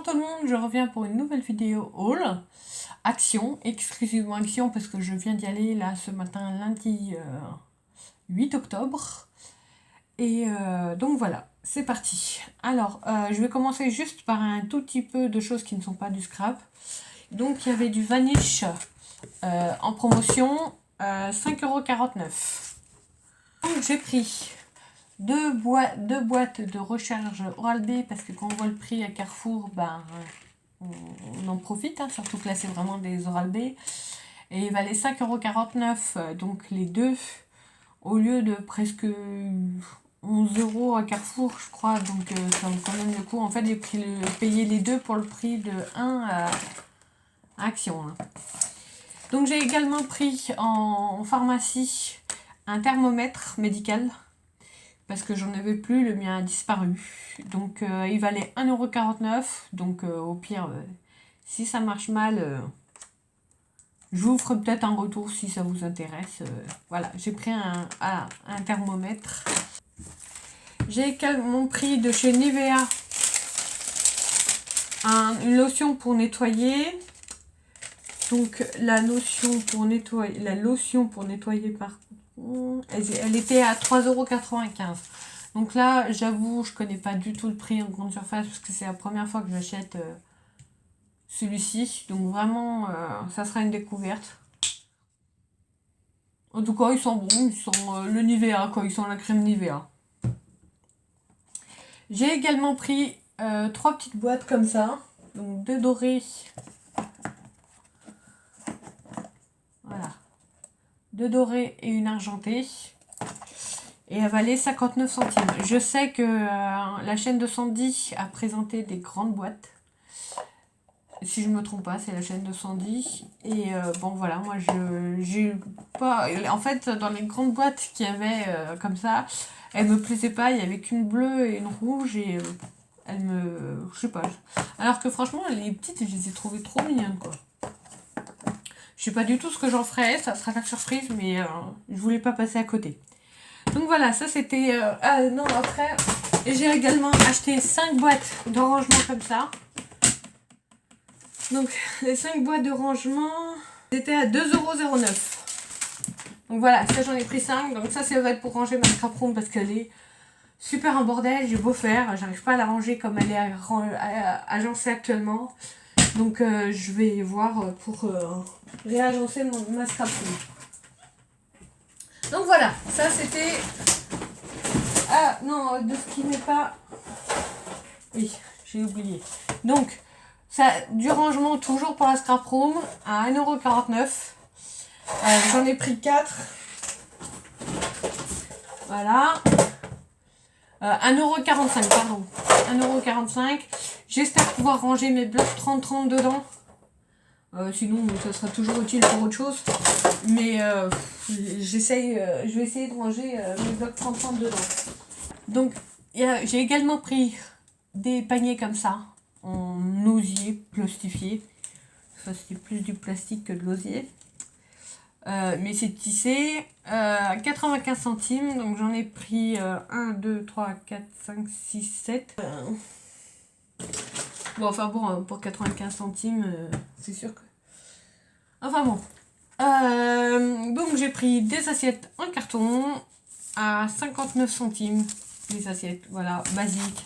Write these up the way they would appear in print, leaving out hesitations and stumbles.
Bonjour tout le monde, je reviens pour une nouvelle vidéo haul. Action, exclusivement Action parce que je viens d'y aller là ce matin lundi 8 octobre. Et donc voilà, c'est parti. Alors, je vais commencer juste par un tout petit peu de choses qui ne sont pas du scrap. Donc il y avait du Vanish en promotion, 5,49 €. Donc j'ai pris deux boîtes de recharge Oral-B parce que quand on voit le prix à Carrefour, ben, on en profite, hein, surtout que là c'est vraiment des Oral-B. Et il valait 5,49 €, donc les deux, au lieu de presque 11 € à Carrefour, je crois, donc ça vaut quand même le coup. En fait, j'ai payé les deux pour le prix de 1 à Action. Hein. Donc j'ai également pris en pharmacie un thermomètre médical. Parce que j'en avais plus, le mien a disparu. Donc il valait 1,49 €. Donc au pire, si ça marche mal, je vous ferai peut-être un retour si ça vous intéresse. Voilà, j'ai pris un thermomètre. J'ai également pris de chez Nivea une lotion pour nettoyer. Donc la lotion pour nettoyer, par elle était à 3,95 €. Donc là, j'avoue, je connais pas du tout le prix en grande surface parce que c'est la première fois que j'achète celui-ci. Donc vraiment, ça sera une découverte. En tout cas, ils sont bons, ils sont le Nivea, quoi, ils sont la crème Nivea. J'ai également pris 3 petites boîtes comme ça. Donc 2 dorées. Voilà. 2 dorées et une argentée. Et elle valait 59 centimes. Je sais que la chaîne de Sandy a présenté des grandes boîtes. Si je ne me trompe pas, c'est la chaîne de Sandy. Et bon voilà, moi j'ai pas... En fait, dans les grandes boîtes qu'il y avait comme ça, elles me plaisaient pas. Il n'y avait qu'une bleue et une rouge et elles me... Je sais pas. Alors que franchement, les petites, je les ai trouvées trop mignonnes, quoi. Je sais pas du tout ce que j'en ferai, ça sera la surprise, mais je voulais pas passer à côté. Donc voilà, ça c'était... non, après, j'ai également acheté 5 boîtes de rangement comme ça. Donc les 5 boîtes de rangement, c'était à 2,09 €. Donc voilà, ça j'en ai pris 5. Donc ça va être pour ranger ma scrap room parce qu'elle est super en bordel. J'ai beau faire, j'arrive pas à la ranger comme elle est agencée actuellement. Donc je vais voir pour réagencer ma scrap room. Donc voilà, ça c'était... Ah non, de ce qui n'est pas... Oui, j'ai oublié. Donc, ça, du rangement toujours pour la scrap room à 1,49 €. J'en ai pris 4. Voilà. 1,45 €, pardon. 1,45 €. J'espère pouvoir ranger mes blocs 30-30 dedans. Sinon, ça sera toujours utile pour autre chose. Mais je vais essayer de ranger mes blocs 30-30 dedans. Donc, j'ai également pris des paniers comme ça, en osier plastifié. Ça, c'est plus du plastique que de l'osier. Mais c'est tissé. 95 centimes. Donc, j'en ai pris 1, 2, 3, 4, 5, 6, 7. Bon, enfin bon, pour 95 centimes, c'est sûr que... Enfin bon. Donc, j'ai pris des assiettes en carton à 59 centimes. Les assiettes, voilà, basiques.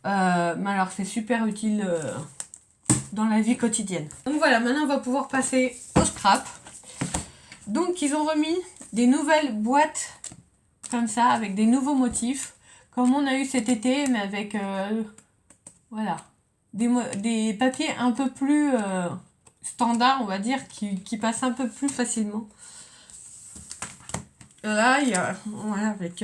Mais alors, c'est super utile dans la vie quotidienne. Donc voilà, maintenant on va pouvoir passer au scrap. Donc, ils ont remis des nouvelles boîtes comme ça, avec des nouveaux motifs, comme on a eu cet été, mais avec, voilà, des papiers un peu plus standards, on va dire, qui passent un peu plus facilement. Là, il y a, voilà, avec...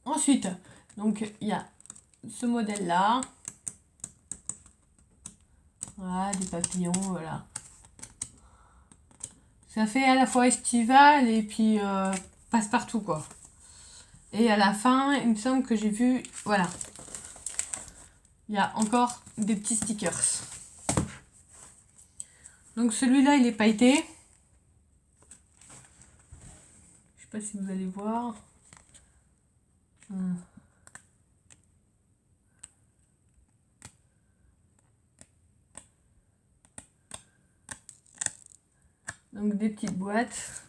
Ensuite, donc, il y a ce modèle-là. Voilà, des papillons, voilà. Ça fait à la fois estival et puis passe-partout, quoi. Et à la fin, il me semble que j'ai vu, voilà. Il y a encore des petits stickers. Donc celui-là, il est pailleté. Je sais pas si vous allez voir. Donc des petites boîtes.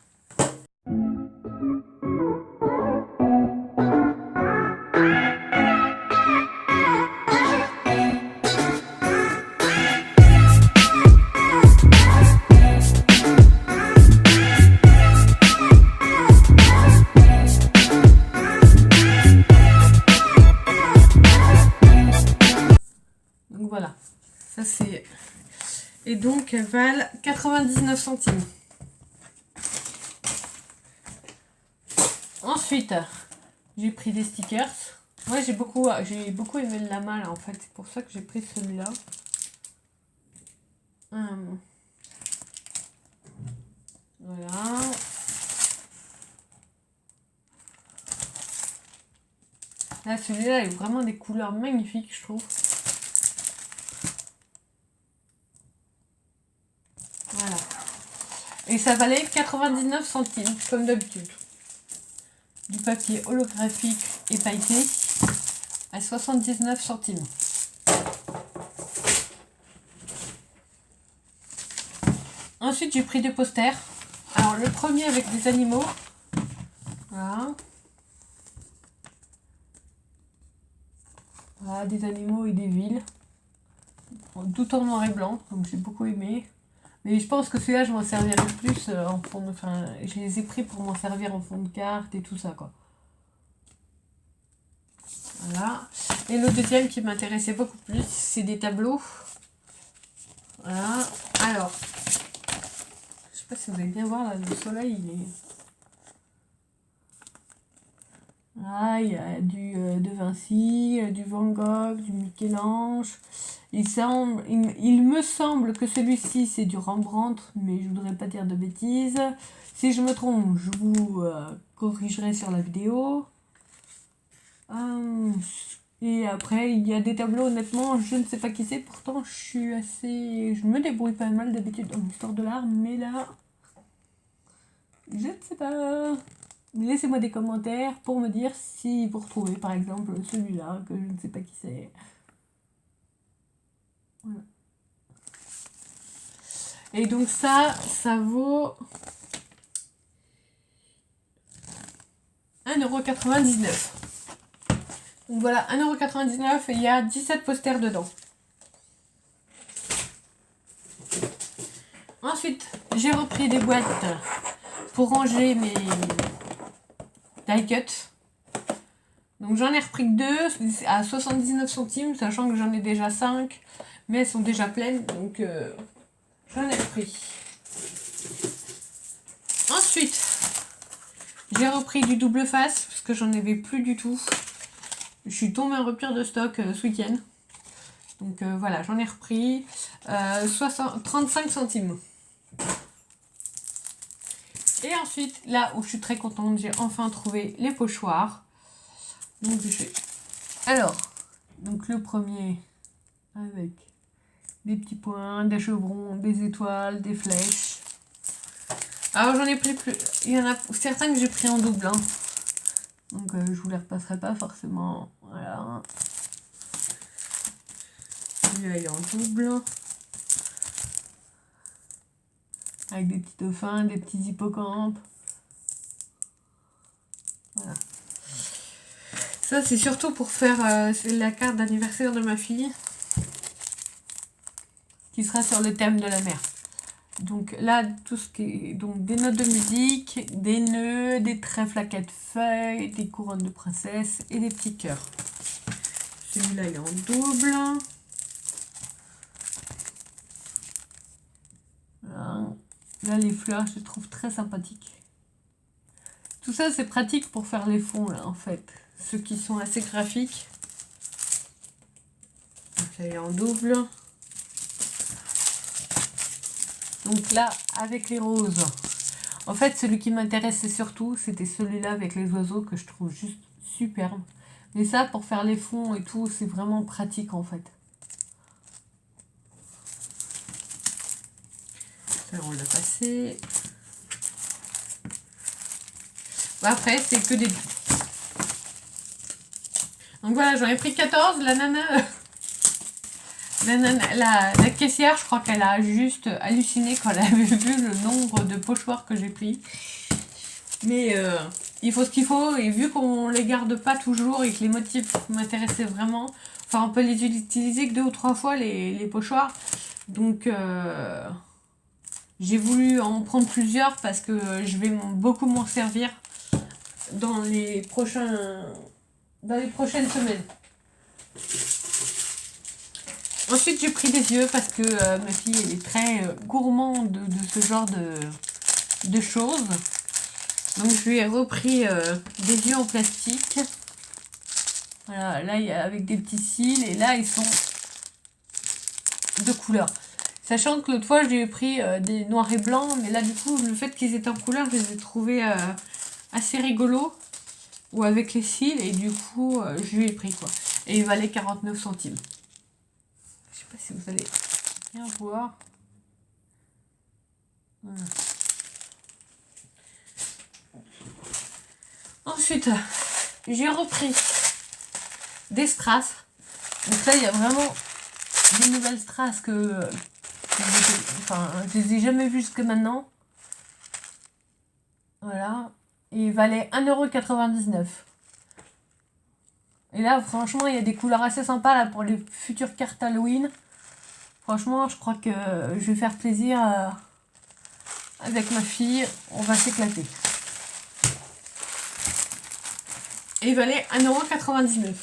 Donc voilà, ça c'est... Et donc elles valent 99 centimes. Ensuite, j'ai pris des stickers. Moi j'ai beaucoup aimé le lama là en fait, c'est pour ça que j'ai pris celui-là. Voilà. Là celui-là il a vraiment des couleurs magnifiques je trouve. Voilà. Et ça valait 99 centimes comme d'habitude. Du papier holographique et pailleté à 79 centimes. Ensuite, j'ai pris des posters. Alors, le premier avec des animaux. Voilà. Voilà, des animaux et des villes. Tout en noir et blanc, donc j'ai beaucoup aimé. Mais je pense que celui-là, je m'en servirai plus en fond de... Enfin, je les ai pris pour m'en servir en fond de carte et tout ça, quoi. Voilà. Et le deuxième qui m'intéressait beaucoup plus, c'est des tableaux. Voilà. Alors, je sais pas si vous allez bien voir, là, le soleil, il est... Ah, il y a du De Vinci, du Van Gogh, du Michel-Ange. Il me semble que celui-ci, c'est du Rembrandt, mais je voudrais pas dire de bêtises. Si je me trompe, je vous corrigerai sur la vidéo. Et après, il y a des tableaux, honnêtement, je ne sais pas qui c'est. Pourtant, je me débrouille pas mal d'habitude dans l'histoire de l'art, mais là, je ne sais pas. Laissez-moi des commentaires pour me dire si vous retrouvez par exemple celui-là, que je ne sais pas qui c'est. Voilà. Et donc ça vaut 1,99 €. Donc voilà, 1,99 € et il y a 17 posters dedans. Ensuite, j'ai repris des boîtes pour ranger mes die cut. Donc j'en ai repris que 2 à 79 centimes, sachant que j'en ai déjà 5, mais elles sont déjà pleines, donc j'en ai repris. Ensuite, j'ai repris du double face, parce que j'en avais plus du tout. Je suis tombée en rupture de stock ce week-end. Donc voilà, j'en ai repris 35 centimes. Et ensuite, là où je suis très contente, j'ai enfin trouvé les pochoirs. Donc donc le premier avec des petits points, des chevrons, des étoiles, des flèches. Alors j'en ai pris plus. Il y en a certains que j'ai pris en double. Hein. Donc je vous les repasserai pas forcément. Voilà. Celui-là il est en double. Avec des petits dauphins, des petits hippocampes. Voilà. Ça c'est surtout pour faire c'est la carte d'anniversaire de ma fille. Qui sera sur le thème de la mer. Donc là, tout ce qui est donc des notes de musique, des nœuds, des trèfles à 4 feuilles, des couronnes de princesse et des petits cœurs. Celui-là, il est en double. Voilà. Là, les fleurs, je les trouve très sympathiques. Tout ça, c'est pratique pour faire les fonds, là, en fait. Ceux qui sont assez graphiques. Donc là, il est en double. Donc là, avec les roses. En fait, celui qui m'intéressait surtout, c'était celui-là avec les oiseaux que je trouve juste superbe. Mais ça, pour faire les fonds et tout, c'est vraiment pratique en fait. Ça, on l'a passé. Bon, après, c'est que des... Donc voilà, j'en ai pris 14. La nana, la caissière, je crois qu'elle a juste halluciné quand elle avait vu le nombre de pochoirs que j'ai pris. Mais il faut ce qu'il faut, et vu qu'on les garde pas toujours et que les motifs m'intéressaient vraiment, enfin on peut les utiliser que 2 ou 3 fois les pochoirs. Donc j'ai voulu en prendre plusieurs parce que je vais beaucoup m'en servir dans les prochaines semaines. Ensuite j'ai pris des yeux parce que ma fille elle est très gourmande de ce genre de choses. Donc je lui ai repris des yeux en plastique. Voilà, là il y a avec des petits cils et là ils sont de couleur. Sachant que l'autre fois je lui ai pris des noirs et blancs, mais là du coup le fait qu'ils étaient en couleur, je les ai trouvés assez rigolos. Ou avec les cils, et du coup je lui ai pris quoi. Et il valait 49 centimes. Je sais pas si vous allez bien voir. Voilà. Ensuite, j'ai repris des strass. Donc là, il y a vraiment des nouvelles strass que je les ai jamais vues jusque maintenant. Voilà. Et il valait 1,99 €. Et là, franchement, il y a des couleurs assez sympas là pour les futures cartes Halloween. Franchement, je crois que je vais faire plaisir avec ma fille. On va s'éclater. Et il valait 1,99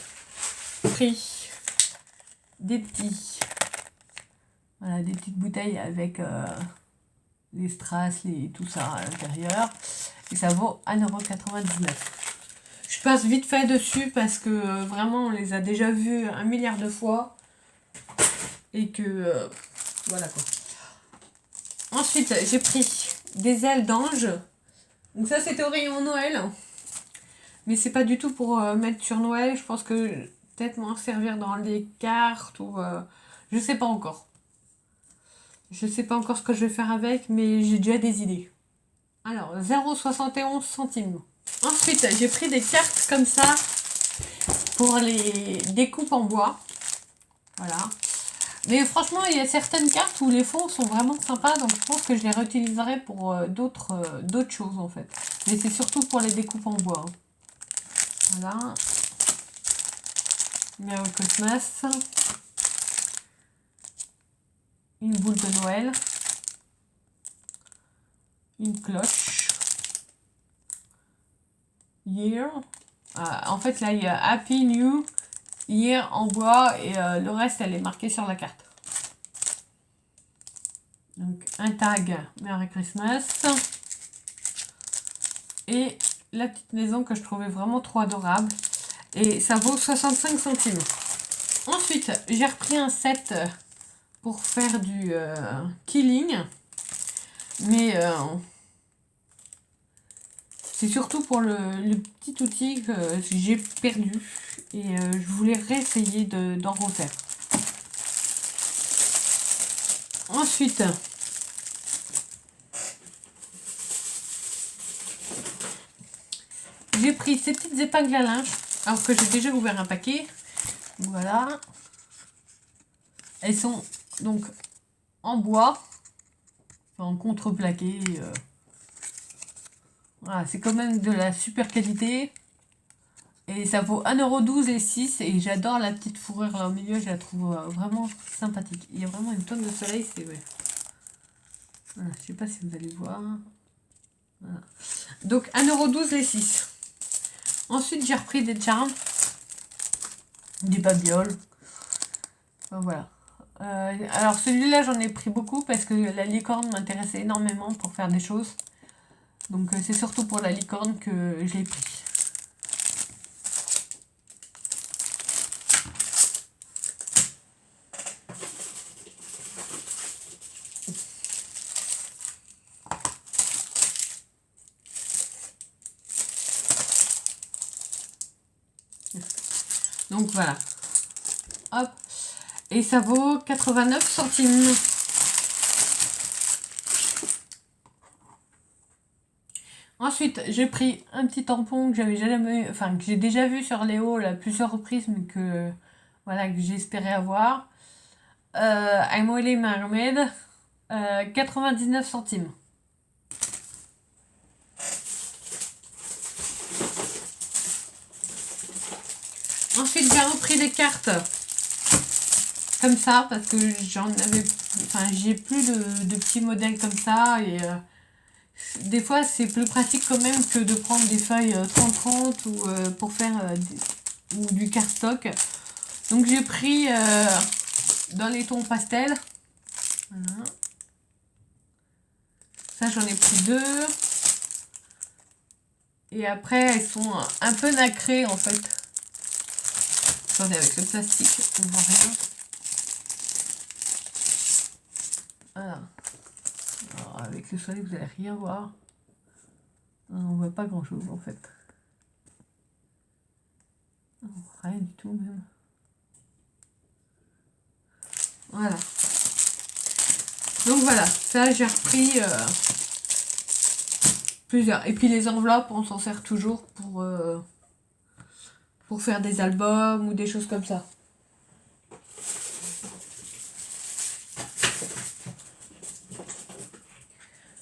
€. Prix des petits. Voilà, des petites bouteilles avec les strass, tout ça à l'intérieur. Et ça vaut 1,99 €. Je passe vite fait dessus parce que vraiment on les a déjà vus 1 milliard de fois. Et que voilà quoi. Ensuite j'ai pris des ailes d'ange. Donc ça c'était au rayon Noël. Mais c'est pas du tout pour mettre sur Noël. Je pense que peut-être m'en servir dans les cartes ou je sais pas encore. Je sais pas encore ce que je vais faire avec, mais j'ai déjà des idées. Alors 0,71 centimes. Ensuite j'ai pris des cartes comme ça pour les découpes en bois. Voilà. Mais franchement il y a certaines cartes où les fonds sont vraiment sympas, donc je pense que je les réutiliserai pour d'autres choses en fait. Mais c'est surtout pour les découpes en bois. Voilà. Merry Christmas. Une boule de Noël. Une cloche. Year. En fait là il y a Happy New Year en bois et le reste elle est marquée sur la carte. Donc un tag Merry Christmas. Et la petite maison que je trouvais vraiment trop adorable. Et ça vaut 65 centimes. Ensuite, j'ai repris un set pour faire du killing. Mais c'est surtout pour le petit outil que j'ai perdu. Et je voulais réessayer d'en refaire. Ensuite, j'ai pris ces petites épingles à linge. Alors que j'ai déjà ouvert un paquet. Voilà. Elles sont donc en bois. En contreplaqué. Voilà, c'est quand même de la super qualité. Et ça vaut 1,12 € les 6. Et j'adore la petite fourrure là au milieu. Je la trouve vraiment sympathique. Il y a vraiment une tonne de soleil. C'est ouais. Voilà, je sais pas si vous allez voir. Voilà. Donc 1,12 € les 6. Ensuite j'ai repris des charms. Des babioles. Enfin, voilà. Alors celui-là j'en ai pris beaucoup parce que la licorne m'intéressait énormément pour faire des choses. Donc c'est surtout pour la licorne que je l'ai pris. Donc voilà. Hop. Et ça vaut 89 centimes. Ensuite, j'ai pris un petit tampon que j'avais jamais, enfin que j'ai déjà vu sur les hauls à plusieurs reprises, mais que voilà que j'espérais avoir. I'm Really Mermaid, 99 centimes. Ensuite, j'ai repris des cartes comme ça parce que j'en avais, enfin j'ai plus de petits modèles comme ça et des fois c'est plus pratique quand même que de prendre des feuilles 30-30 ou pour faire ou du cardstock. Donc j'ai pris dans les tons pastel. Voilà. Ça j'en ai pris 2. Et après elles sont un peu nacrées en fait. Attendez, avec le plastique, on voit rien. Voilà. Alors, avec le soleil, vous allez rien voir. On voit pas grand chose en fait. On voit rien du tout même. Voilà. Donc voilà, ça j'ai repris plusieurs. Et puis les enveloppes, on s'en sert toujours pour faire des albums ou des choses comme ça.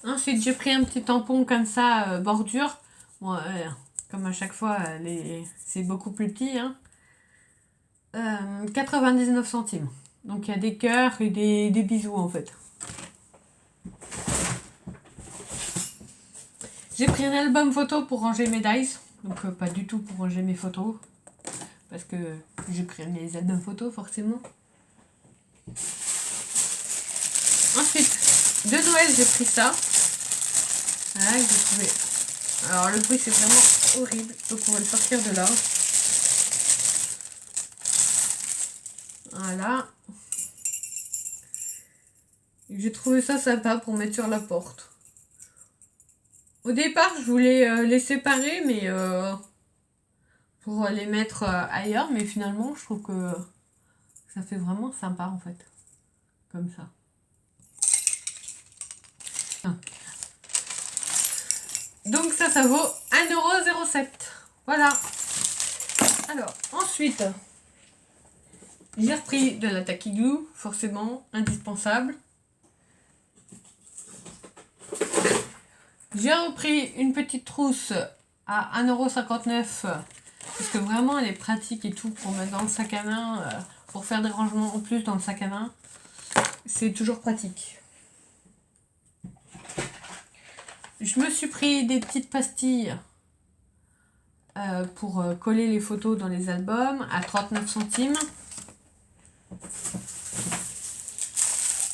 Ensuite, j'ai pris un petit tampon comme ça, bordure. Bon, comme à chaque fois, c'est beaucoup plus petit. Hein. 99 centimes. Donc il y a des cœurs et des bisous en fait. J'ai pris un album photo pour ranger mes dice. Donc pas du tout pour ranger mes photos. Parce que j'ai pris mes albums photos forcément. Ensuite, de Noël, j'ai pris ça. Voilà, que j'ai trouvé. Alors le bruit c'est vraiment horrible. Donc on va le sortir de là. Voilà. J'ai trouvé ça sympa pour mettre sur la porte. Au départ, je voulais les séparer, mais pour les mettre ailleurs. Mais finalement, je trouve que ça fait vraiment sympa en fait. Comme ça. Donc ça vaut 1,07 €. Voilà. Alors, ensuite, j'ai repris de la Tacky Glue, forcément, indispensable. J'ai repris une petite trousse à 1,59 €, parce que vraiment elle est pratique et tout pour mettre dans le sac à main, pour faire des rangements en plus dans le sac à main. C'est toujours pratique. Je me suis pris des petites pastilles pour coller les photos dans les albums à 39 centimes.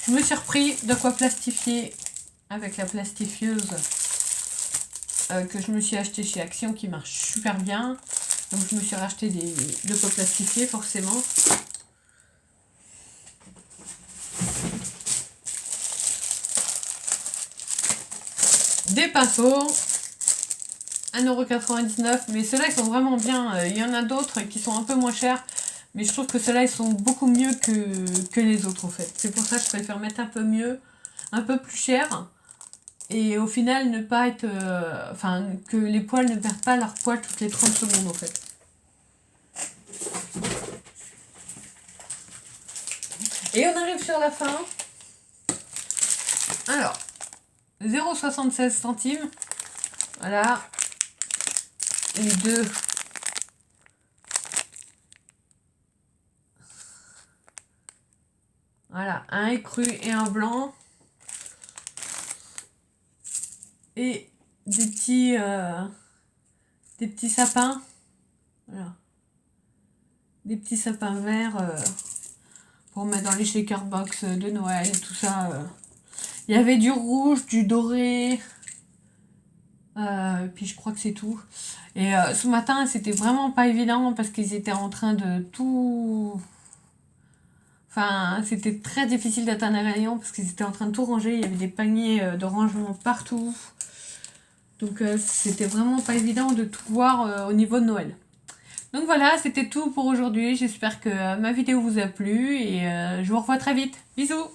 Je me suis repris de quoi plastifier avec la plastifieuse que je me suis acheté chez Action qui marche super bien. Donc je me suis racheté de quoi plastifier forcément. Des pinceaux, 1,99 €, mais ceux-là ils sont vraiment bien. Il y en a d'autres qui sont un peu moins chers, mais je trouve que ceux-là ils sont beaucoup mieux que les autres en fait. C'est pour ça que je préfère mettre un peu mieux, un peu plus cher, et au final ne pas être... enfin, que les poils ne perdent pas leur poil toutes les 30 secondes en fait. Et on arrive sur la fin. Alors, 0,76 centimes. Voilà. Les deux. Voilà, un écru et un blanc. Et des petits sapins. Voilà. Des petits sapins verts pour mettre dans les shaker box de Noël, tout ça. Il y avait du rouge, du doré. Puis je crois que c'est tout. Et ce matin, c'était vraiment pas évident parce qu'ils étaient en train de tout... Enfin, c'était très difficile d'atteindre les rayons parce qu'ils étaient en train de tout ranger. Il y avait des paniers de rangement partout. Donc c'était vraiment pas évident de tout voir au niveau de Noël. Donc voilà, c'était tout pour aujourd'hui. J'espère que ma vidéo vous a plu et je vous revois très vite. Bisous!